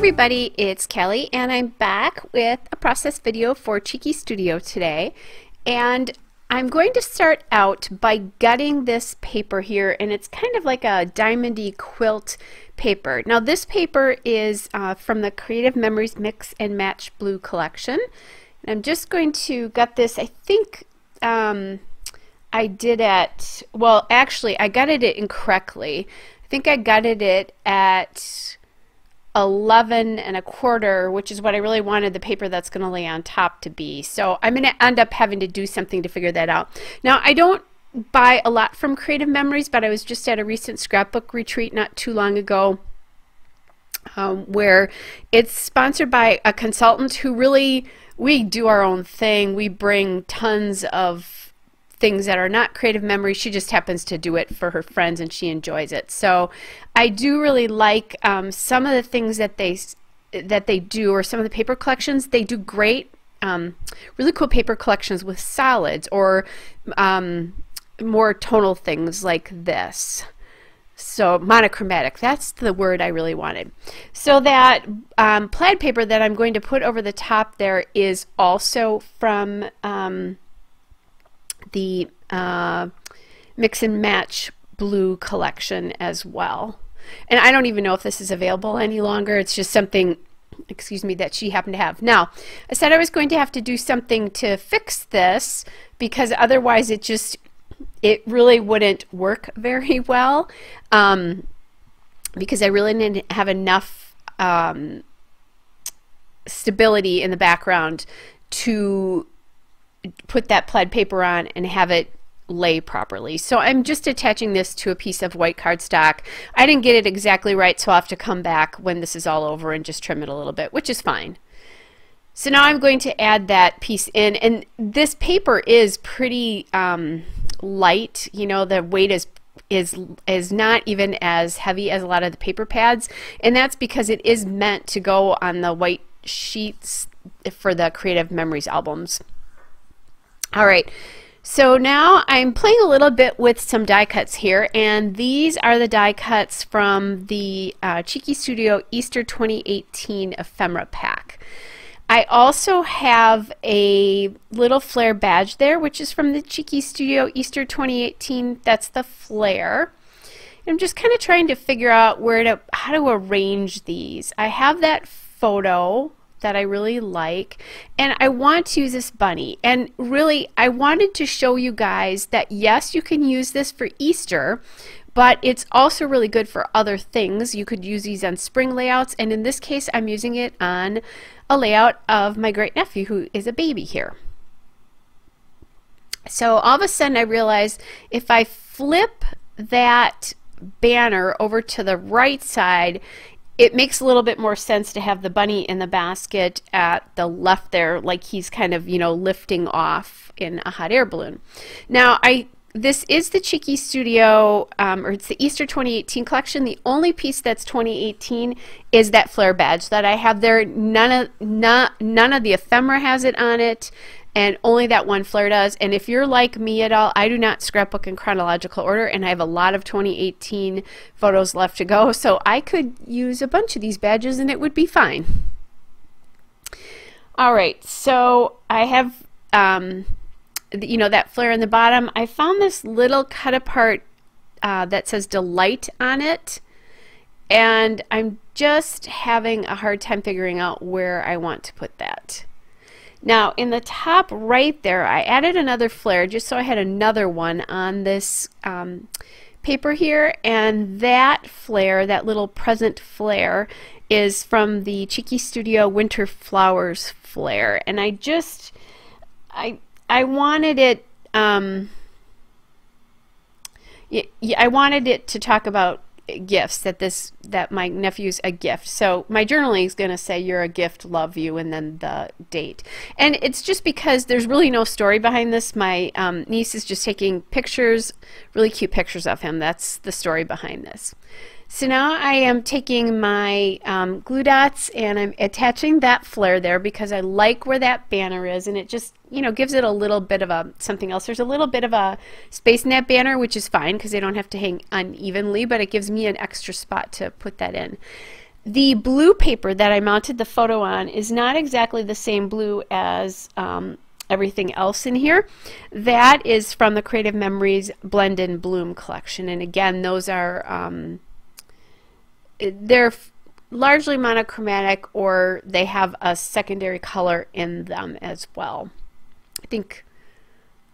everybody, it's Kelly and I'm back with a process video for Cheeky Studio today, and I'm going to start out by gutting this paper here, and it's kind of like a diamondy quilt paper. Now this paper is from the Creative Memories Mix and Match Blue collection, and I'm just going to gut this. I think I did at, well actually I gutted it incorrectly. I think I gutted it at 11 1/4, which is what I really wanted the paper that's going to lay on top to be. So I'm going to end up having to do something to figure that out. Now I don't buy a lot from Creative Memories, but I was just at a recent scrapbook retreat not too long ago where it's sponsored by a consultant who really, we do our own thing. We bring tons of things that are not Creative Memories. She just happens to do it for her friends and she enjoys it. So I do really like some of the things that they do, or some of the paper collections. They do great, really cool paper collections with solids or more tonal things like this. So monochromatic, that's the word I really wanted. So that plaid paper that I'm going to put over the top there is also from the Mix and Match Blue collection as well. And I don't even know if this is available any longer. It's just something, excuse me, that she happened to have. Now, I said I was going to have to do something to fix this because otherwise it really wouldn't work very well, because I really didn't have enough stability in the background to put that plaid paper on and have it lay properly. So I'm just attaching this to a piece of white cardstock. I didn't get it exactly right, so I'll have to come back when this is all over and just trim it a little bit, which is fine. So now I'm going to add that piece in, and this paper is pretty light. You know, the weight is not even as heavy as a lot of the paper pads, and that's because it is meant to go on the white sheets for the Creative Memories albums. All right, so now I'm playing a little bit with some die cuts here, and these are the die cuts from the Cheeky Studio Easter 2018 Ephemera pack. I also have a little Flair badge there, which is from the Cheeky Studio Easter 2018. That's the Flair. I'm just kind of trying to figure out how to arrange these. I have that photo that I really like, and I want to use this bunny, and really I wanted to show you guys that yes, you can use this for Easter, but it's also really good for other things. You could use these on spring layouts, and in this case I'm using it on a layout of my great nephew who is a baby here. So all of a sudden I realized if I flip that banner over to the right side, it makes a little bit more sense to have the bunny in the basket at the left there, like he's kind of, you know, lifting off in a hot air balloon. Now, this is the Cheeky Studio, or it's the Easter 2018 collection. The only piece that's 2018 is that Flair badge that I have there. None of the Ephemera has it on it, and only that one Flair does. And if you're like me at all, I do not scrapbook in chronological order, and I have a lot of 2018 photos left to go, so I could use a bunch of these badges and it would be fine. All right, so I have you know, that Flair in the bottom. I found this little cut apart that says Delight on it, and I'm just having a hard time figuring out where I want to put that. Now in the top right there, I added another Flair just so I had another one on this paper here, and that Flair, that little present Flair, is from the Cheeky Studio Winter Flowers Flair, and I wanted it I wanted it to talk about gifts, that my nephew's a gift. So my journaling is going to say you're a gift, love you, and then the date. And it's just because there's really no story behind this. My niece is just taking pictures, really cute pictures of him. That's the story behind this. So now I am taking my glue dots and I'm attaching that Flair there because I like where that banner is, and it just, you know, gives it a little bit of a something else. There's a little bit of a space in that banner, which is fine because they don't have to hang unevenly, but it gives me an extra spot to put that in. The blue paper that I mounted the photo on is not exactly the same blue as everything else in here. That is from the Creative Memories Blend and Bloom collection, and again, those are they're largely monochromatic, or they have a secondary color in them as well.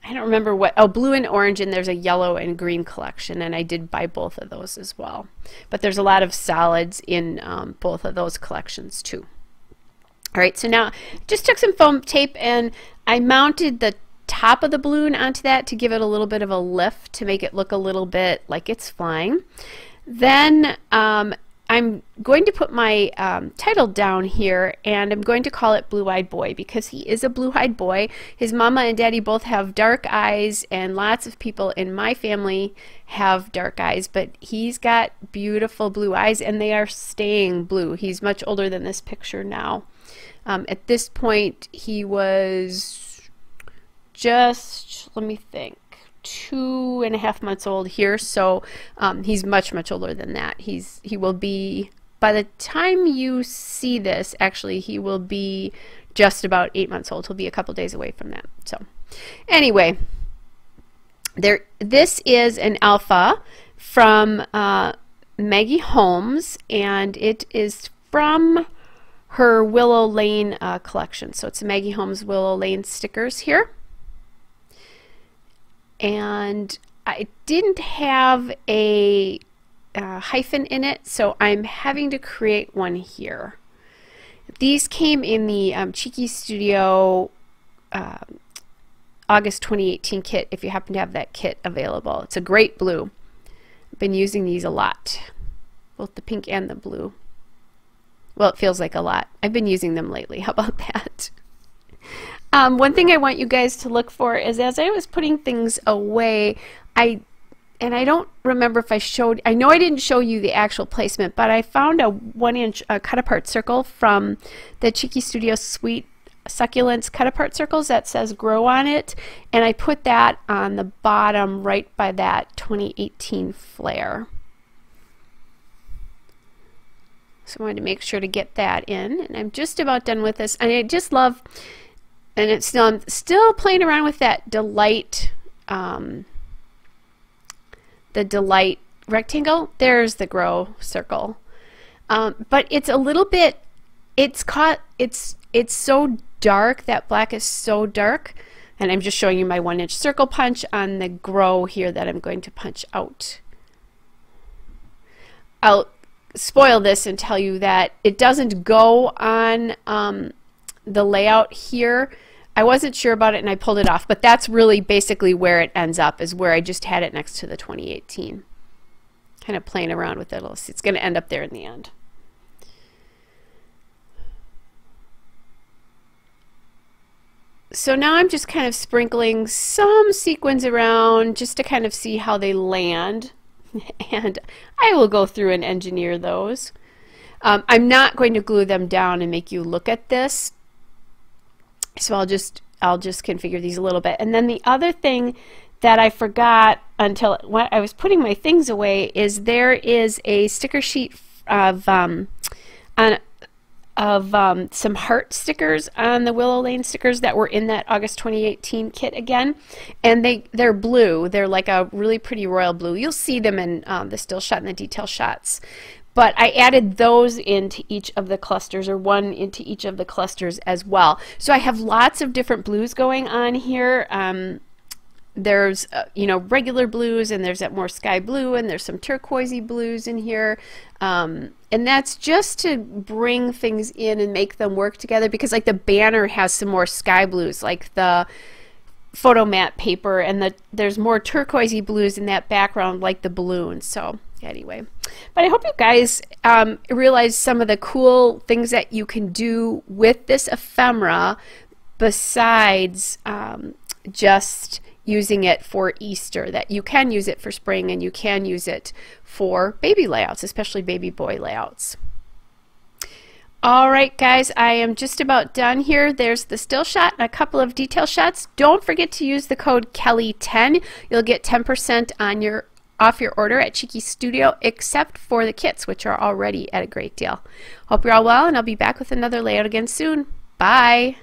I don't remember what, oh, blue and orange, and there's a yellow and green collection, and I did buy both of those as well. But there's a lot of solids in both of those collections too. All right, so now just took some foam tape and I mounted the top of the balloon onto that to give it a little bit of a lift to make it look a little bit like it's flying. Then I'm going to put my title down here, and I'm going to call it Blue-Eyed Boy because he is a blue-eyed boy. His mama and daddy both have dark eyes, and lots of people in my family have dark eyes, but he's got beautiful blue eyes, and they are staying blue. He's much older than this picture now. At this point, he was just, let me think, 2.5 months old here, so he's much older than that. He will be, by the time you see this, actually he will be just about 8 months old. He'll be a couple days away from that. So anyway, this is an alpha from Maggie Holmes, and it is from her Willow Lane collection. So it's Maggie Holmes Willow Lane stickers here. And I didn't have a hyphen in it, so I'm having to create one here. These came in the Cheeky Studio August 2018 kit, if you happen to have that kit available. It's a great blue. I've been using these a lot, both the pink and the blue. Well, it feels like a lot. I've been using them lately. How about that? One thing I want you guys to look for is, as I was putting things away, I don't remember if I showed, I know I didn't show you the actual placement, but I found a 1-inch cut apart circle from the Cheeky Studio Sweet Succulents cut apart circles that says grow on it, and I put that on the bottom right by that 2018 Flair. So I wanted to make sure to get that in, and I'm just about done with this, and I just love, and it's still, I'm still playing around with that Delight, the Delight rectangle. There's the grow circle, but it's a little bit, it's so dark, that black is so dark, and I'm just showing you my 1-inch circle punch on the grow here that I'm going to punch out. I'll spoil this and tell you that it doesn't go on the layout here. I wasn't sure about it and I pulled it off, but that's really basically where it ends up, is where I just had it next to the 2018. Kind of playing around with it. It's going to end up there in the end. So now I'm just kind of sprinkling some sequins around just to kind of see how they land. And I will go through and engineer those. I'm not going to glue them down and make you look at this. So I'll just configure these a little bit. And then the other thing that I forgot until when I was putting my things away is there is a sticker sheet of some heart stickers on the Willow Lane stickers that were in that August 2018 kit again, and they're blue. They're like a really pretty royal blue. You'll see them in the still shot and the detail shots. But I added those into each of the clusters, or one into each of the clusters as well. So I have lots of different blues going on here. There's you know, regular blues, and there's that more sky blue, and there's some turquoisey blues in here. And that's just to bring things in and make them work together, because like the banner has some more sky blues, like the photo mat paper, and there's more turquoisey blues in that background like the balloon. So anyway, but I hope you guys realize some of the cool things that you can do with this ephemera besides just using it for Easter, that you can use it for spring and you can use it for baby layouts, especially baby boy layouts. All right, guys, I am just about done here. There's the still shot and a couple of detail shots. Don't forget to use the code Kelly10. You'll get 10% on your off your order at Cheeky Studio, except for the kits, which are already at a great deal. Hope you're all well, and I'll be back with another layout again soon. Bye!